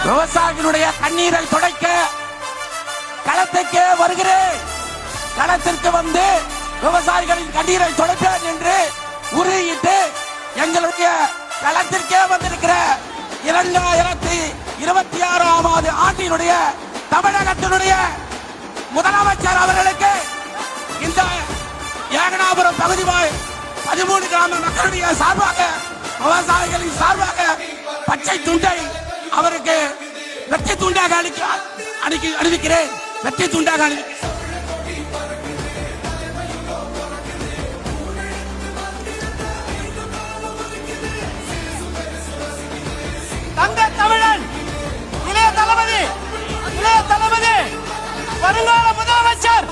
விவசாயிகளுடைய கண்ணீரை துடைக்க களத்துக்கே வருகிறேன். களத்திற்கு வந்து விவசாயிகளின் கண்ணீரை துடைப்பேன் என்று உறுதியிட்டு எங்களுடைய களத்திற்கே வந்திருக்கிற 2026 ஆண்டினுடைய தமிழகத்தினுடைய முதலமைச்சர் அவர்களுக்கு இந்த ஏகனாபுரம் பகுதி 13 கிராம மக்களுடைய சார்பாக, விவசாயிகளின் சார்பாக பச்சை துண்டை அவருக்கு வெற்றி துண்டாக அறிவிக்கிறேன். வெற்றி துண்டாக அறிவிக்கிறேன். தங்க தமிழன் இளைய தளபதி வருங்கால முதலமைச்சர்